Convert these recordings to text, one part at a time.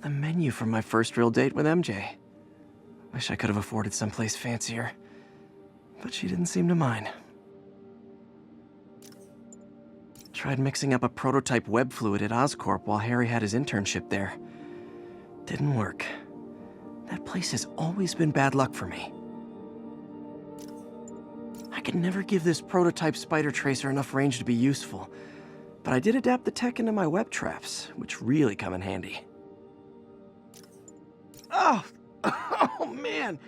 The menu from my first real date with MJ. Wish I could have afforded someplace fancier. But she didn't seem to mind. Tried mixing up a prototype web fluid at Oscorp while Harry had his internship there. Didn't work. That place has always been bad luck for me. I could never give this prototype spider tracer enough range to be useful, but I did adapt the tech into my web traps, which really come in handy. Oh, oh man,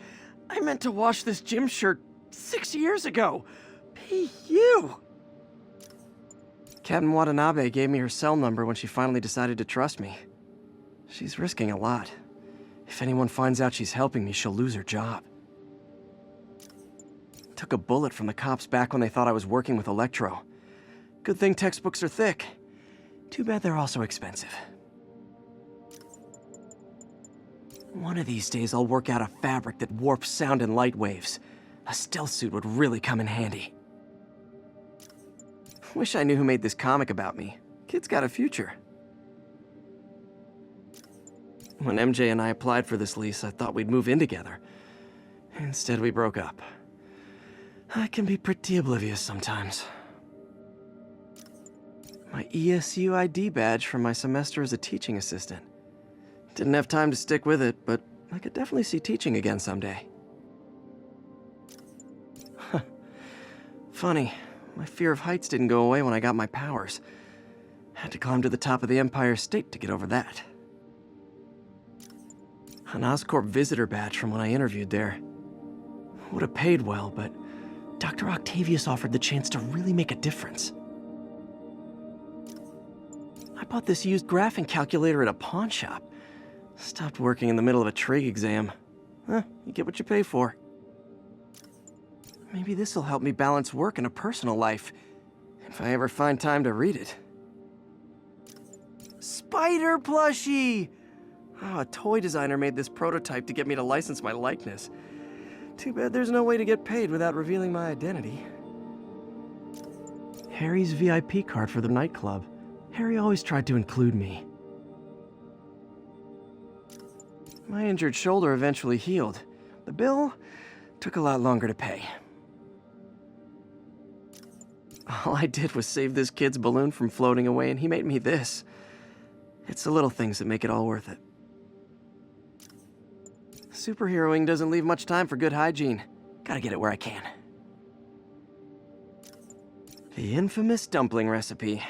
I meant to wash this gym shirt 6 years ago. P.U. Captain Watanabe gave me her cell number when she finally decided to trust me. She's risking a lot. If anyone finds out she's helping me, she'll lose her job. Took a bullet from the cops back when they thought I was working with Electro. Good thing textbooks are thick. Too bad they're also expensive. One of these days I'll work out a fabric that warps sound and light waves. A stealth suit would really come in handy. Wish I knew who made this comic about me. Kid's got a future. When MJ and I applied for this lease, I thought we'd move in together. Instead, we broke up. I can be pretty oblivious sometimes. My ESU ID badge from my semester as a teaching assistant. Didn't have time to stick with it, but I could definitely see teaching again someday. Funny, my fear of heights didn't go away when I got my powers. Had to climb to the top of the Empire State to get over that. An Oscorp visitor badge from when I interviewed there. Would have paid well, but Dr. Octavius offered the chance to really make a difference. I bought this used graphing calculator at a pawn shop. Stopped working in the middle of a trig exam. You get what you pay for. Maybe this'll help me balance work and a personal life, if I ever find time to read it. Spider plushie! Oh, a toy designer made this prototype to get me to license my likeness. Too bad there's no way to get paid without revealing my identity. Harry's VIP card for the nightclub. Harry always tried to include me. My injured shoulder eventually healed. The bill took a lot longer to pay. All I did was save this kid's balloon from floating away, and he made me this. It's the little things that make it all worth it. Superheroing doesn't leave much time for good hygiene. Gotta get it where I can. The infamous dumpling recipe.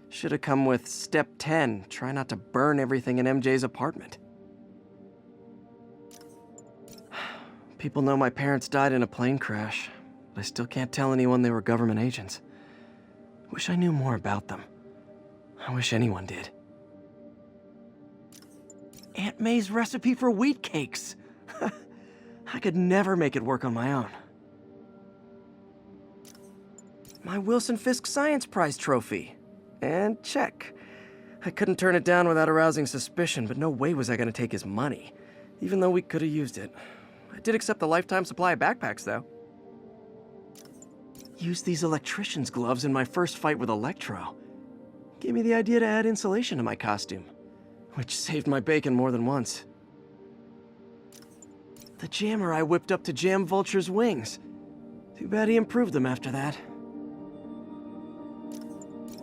Should have come with step 10, try not to burn everything in MJ's apartment. People know my parents died in a plane crash, but I still can't tell anyone they were government agents. Wish I knew more about them. I wish anyone did. Aunt May's recipe for wheat cakes! I could never make it work on my own. My Wilson Fisk Science Prize trophy. And check. I couldn't turn it down without arousing suspicion, but no way was I gonna take his money, even though we could have used it. I did accept a lifetime supply of backpacks, though. Used these electrician's gloves in my first fight with Electro. Gave me the idea to add insulation to my costume, which saved my bacon more than once. The jammer I whipped up to jam Vulture's wings. Too bad he improved them after that.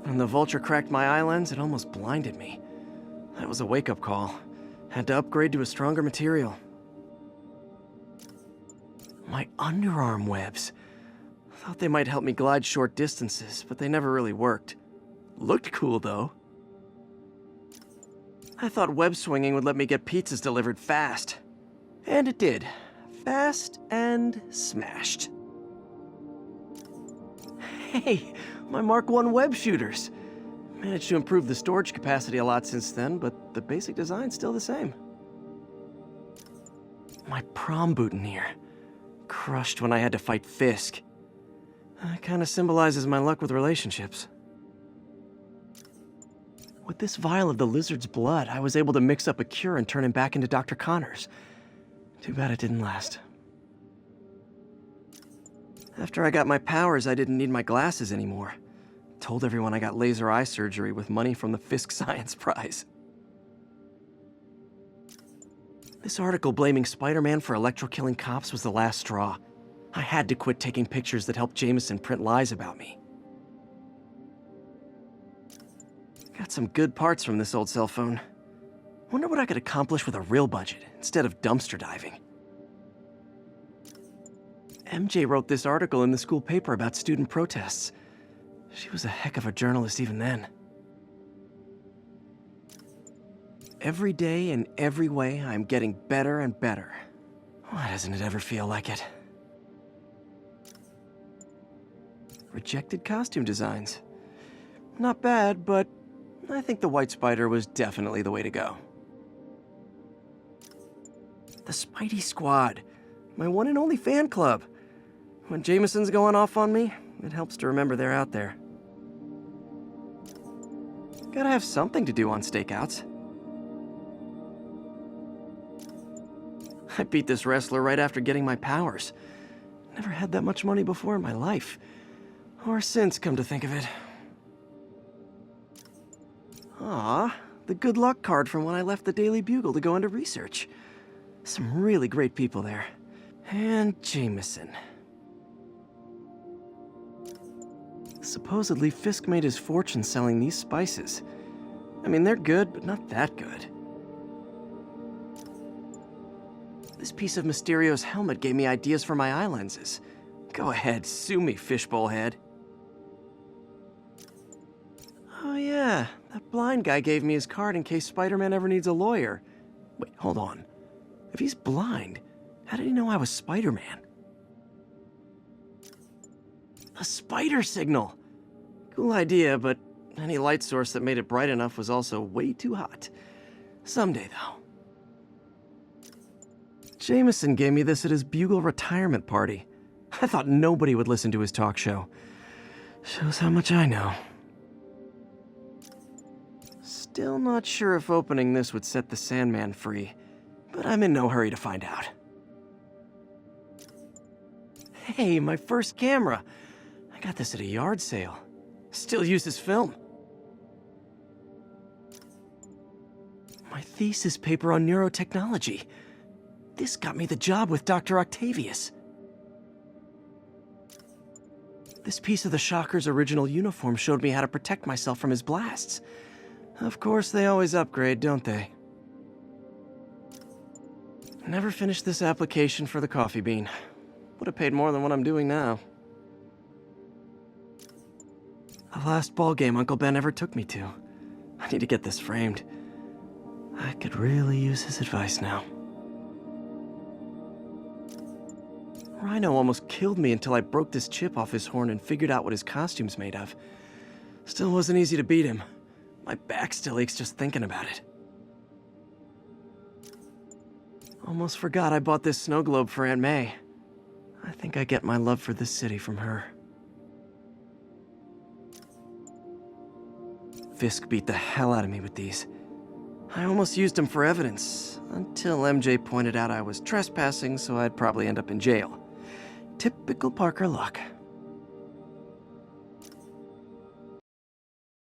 When the Vulture cracked my eye lens, it almost blinded me. That was a wake-up call. Had to upgrade to a stronger material. My underarm webs. Thought they might help me glide short distances, but they never really worked. Looked cool, though. I thought web swinging would let me get pizzas delivered fast. And it did. Fast and smashed. Hey, my Mark I web shooters. Managed to improve the storage capacity a lot since then, but the basic design's still the same. My prom boutonniere. Crushed when I had to fight Fisk. Kinda symbolizes my luck with relationships. With this vial of the lizard's blood, I was able to mix up a cure and turn him back into Dr. Connors. Too bad it didn't last. After I got my powers, I didn't need my glasses anymore. Told everyone I got laser eye surgery with money from the Fisk Science Prize. This article blaming Spider-Man for electro-killing cops was the last straw. I had to quit taking pictures that helped Jameson print lies about me. Got some good parts from this old cell phone. Wonder what I could accomplish with a real budget instead of dumpster diving. MJ wrote this article in the school paper about student protests. She was a heck of a journalist even then. Every day in every way, I'm getting better and better. Why doesn't it ever feel like it? Rejected costume designs. Not bad, but I think the White Spider was definitely the way to go. The Spidey Squad. My one and only fan club. When Jameson's going off on me, it helps to remember they're out there. Gotta have something to do on stakeouts. I beat this wrestler right after getting my powers. Never had that much money before in my life. Or since, come to think of it. Ah, the good luck card from when I left the Daily Bugle to go into research. Some really great people there. And Jameson. Supposedly, Fisk made his fortune selling these spices. I mean, they're good, but not that good. This piece of Mysterio's helmet gave me ideas for my eye lenses. Go ahead, sue me, fishbowl head. Oh yeah, that blind guy gave me his card in case Spider-Man ever needs a lawyer. Wait, hold on. If he's blind, how did he know I was Spider-Man? A spider signal! Cool idea, but any light source that made it bright enough was also way too hot. Someday, though. Jameson gave me this at his Bugle retirement party. I thought nobody would listen to his talk show. Shows how much I know. Still not sure if opening this would set the Sandman free, but I'm in no hurry to find out. Hey, my first camera. I got this at a yard sale. Still uses film. My thesis paper on neurotechnology. This got me the job with Dr. Octavius. This piece of the Shocker's original uniform showed me how to protect myself from his blasts. Of course, they always upgrade, don't they? Never finished this application for the coffee bean. Would have paid more than what I'm doing now. The last ball game Uncle Ben ever took me to. I need to get this framed. I could really use his advice now. Rhino almost killed me until I broke this chip off his horn and figured out what his costume's made of. Still wasn't easy to beat him. My back still aches just thinking about it. Almost forgot I bought this snow globe for Aunt May. I think I get my love for this city from her. Fisk beat the hell out of me with these. I almost used them for evidence, until MJ pointed out I was trespassing, so I'd probably end up in jail. Typical Parker luck.